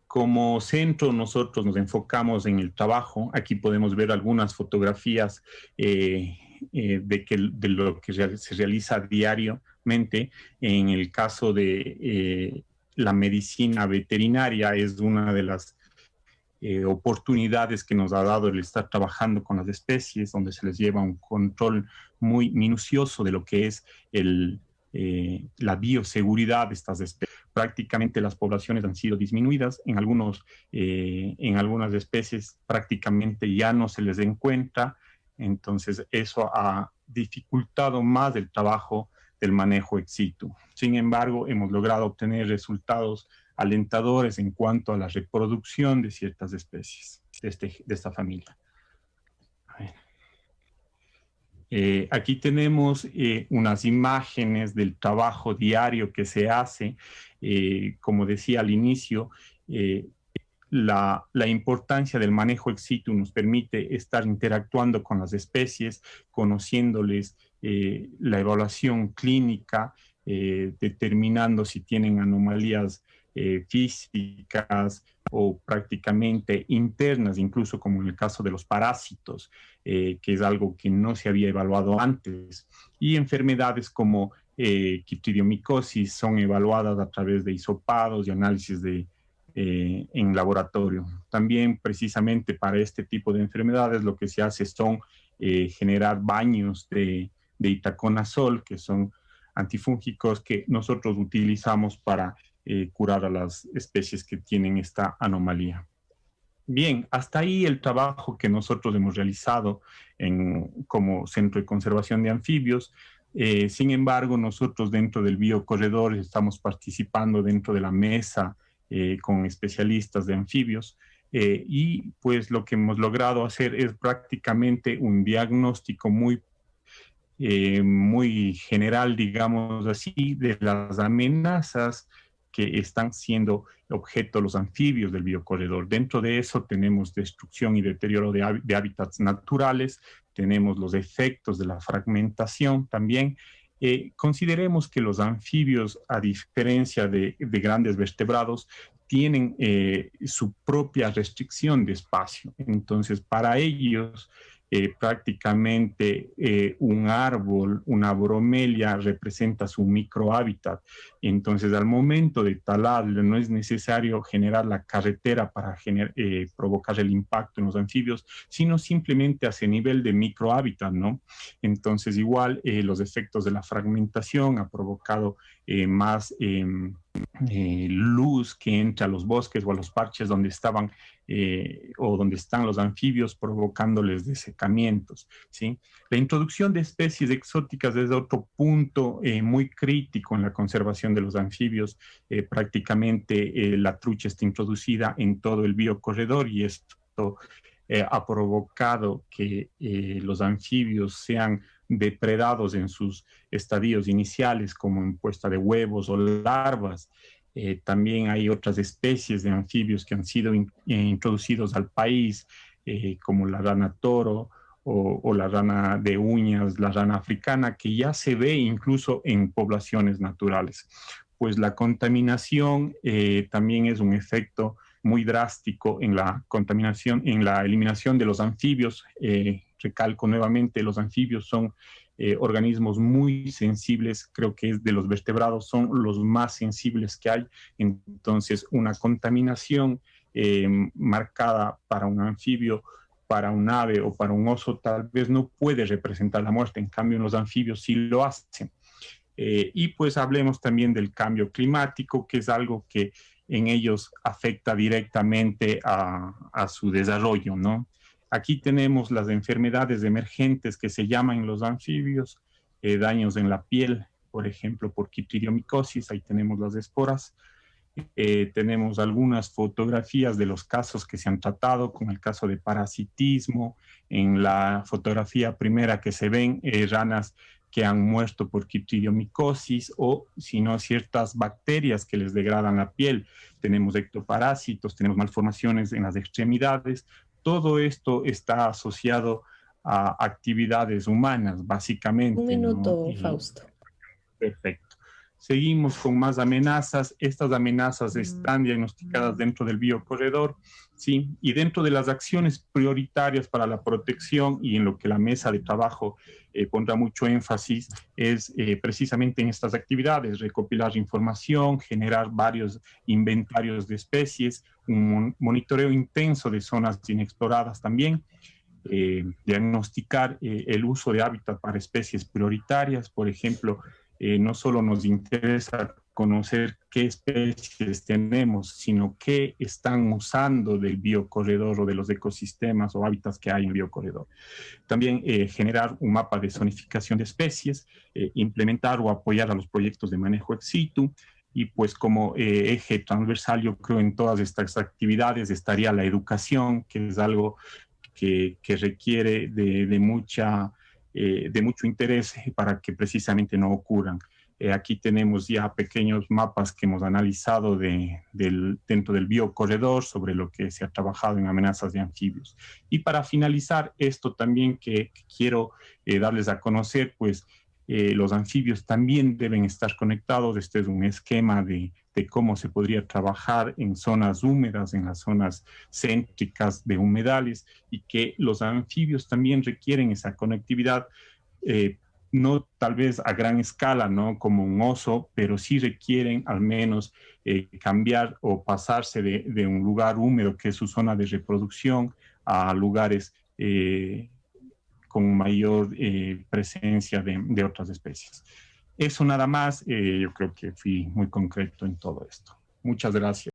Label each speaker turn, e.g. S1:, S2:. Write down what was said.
S1: Como centro nosotros nos enfocamos en el trabajo. Aquí podemos ver algunas fotografías de lo que se realiza diariamente. En el caso de la medicina veterinaria es una de las oportunidades que nos ha dado el estar trabajando con las especies, donde se les lleva un control muy minucioso de lo que es la bioseguridad de estas especies. Prácticamente las poblaciones han sido disminuidas, en algunas especies prácticamente ya no se les encuentra, entonces eso ha dificultado más el trabajo del manejo ex situ. Sin embargo, hemos logrado obtener resultados alentadores en cuanto a la reproducción de ciertas especies de esta familia. Aquí tenemos unas imágenes del trabajo diario que se hace. Como decía al inicio, la importancia del manejo ex situ nos permite estar interactuando con las especies, conociéndoles la evaluación clínica, determinando si tienen anomalías físicas o prácticamente internas, incluso como en el caso de los parásitos, que es algo que no se había evaluado antes. Y enfermedades como quitridiomicosis son evaluadas a través de hisopados y análisis en laboratorio. También precisamente para este tipo de enfermedades lo que se hace son generar baños de itaconazol, que son antifúngicos que nosotros utilizamos para curar a las especies que tienen esta anomalía. Bien, hasta ahí el trabajo que nosotros hemos realizado como Centro de Conservación de Anfibios. Sin embargo, nosotros dentro del Biocorredor estamos participando dentro de la mesa con especialistas de anfibios y pues lo que hemos logrado hacer es prácticamente un diagnóstico muy general, digamos así, de las amenazas que están siendo objeto los anfibios del biocorredor. Dentro de eso tenemos destrucción y deterioro de hábitats naturales, tenemos los efectos de la fragmentación también. Consideremos que los anfibios, a diferencia de grandes vertebrados, tienen su propia restricción de espacio. Entonces, para ellos, prácticamente un árbol, una bromelia representa su microhábitat. Entonces, al momento de talarlo, no es necesario generar la carretera para provocar el impacto en los anfibios, sino simplemente a ese nivel de microhábitat, ¿no? Entonces, igual, los efectos de la fragmentación ha provocado más luz que entra a los bosques o a los parches donde estaban o donde están los anfibios, provocándoles desecamientos, ¿sí? La introducción de especies exóticas es otro punto muy crítico en la conservación de los anfibios. Prácticamente la trucha está introducida en todo el biocorredor y esto ha provocado que los anfibios sean depredados en sus estadios iniciales, como en puesta de huevos o larvas. También hay otras especies de anfibios que han sido introducidos al país, como la rana toro o la rana de uñas, la rana africana, que ya se ve incluso en poblaciones naturales. Pues la contaminación también es un efecto muy drástico en la contaminación, en la eliminación de los anfibios. Recalco nuevamente, los anfibios son organismos muy sensibles, creo que es de los vertebrados, son los más sensibles que hay. Entonces, una contaminación marcada para un anfibio, para un ave o para un oso, tal vez no puede representar la muerte, en cambio en los anfibios sí lo hacen. Y pues hablemos también del cambio climático, que es algo que en ellos afecta directamente a su desarrollo, ¿no? Aquí tenemos las enfermedades emergentes que se llaman en los anfibios, daños en la piel, por ejemplo, por quitridiomicosis, ahí tenemos las esporas. Tenemos algunas fotografías de los casos que se han tratado, como el caso de parasitismo. En la fotografía primera que se ven ranas que han muerto por quitridiomicosis o, si no, ciertas bacterias que les degradan la piel. Tenemos ectoparásitos, tenemos malformaciones en las extremidades. Todo esto está asociado a actividades humanas, básicamente,
S2: Un
S1: ¿no?
S2: minuto, Fausto.
S1: Perfecto. seguimos con más amenazas. Estas amenazas están diagnosticadas dentro del biocorredor, ¿sí? Y dentro de las acciones prioritarias para la protección y en lo que la mesa de trabajo pondrá mucho énfasis es precisamente en estas actividades: recopilar información, generar varios inventarios de especies, un monitoreo intenso de zonas inexploradas también, diagnosticar el uso de hábitat para especies prioritarias. Por ejemplo, no solo nos interesa conocer qué especies tenemos, sino qué están usando del biocorredor o de los ecosistemas o hábitats que hay en el biocorredor. También generar un mapa de zonificación de especies, implementar o apoyar a los proyectos de manejo ex situ. Y pues como eje transversal, yo creo en todas estas actividades estaría la educación, que es algo que requiere de mucho interés para que precisamente no ocurran. Aquí tenemos ya pequeños mapas que hemos analizado dentro del biocorredor sobre lo que se ha trabajado en amenazas de anfibios. Y para finalizar esto también que quiero darles a conocer, pues los anfibios también deben estar conectados. Este es un esquema de cómo se podría trabajar en zonas húmedas, en las zonas céntricas de humedales, y que los anfibios también requieren esa conectividad, no tal vez a gran escala, ¿no? Como un oso, pero sí requieren al menos cambiar o pasarse de un lugar húmedo, que es su zona de reproducción, a lugares con mayor presencia de otras especies. Eso nada más, yo creo que fui muy concreto en todo esto. Muchas gracias.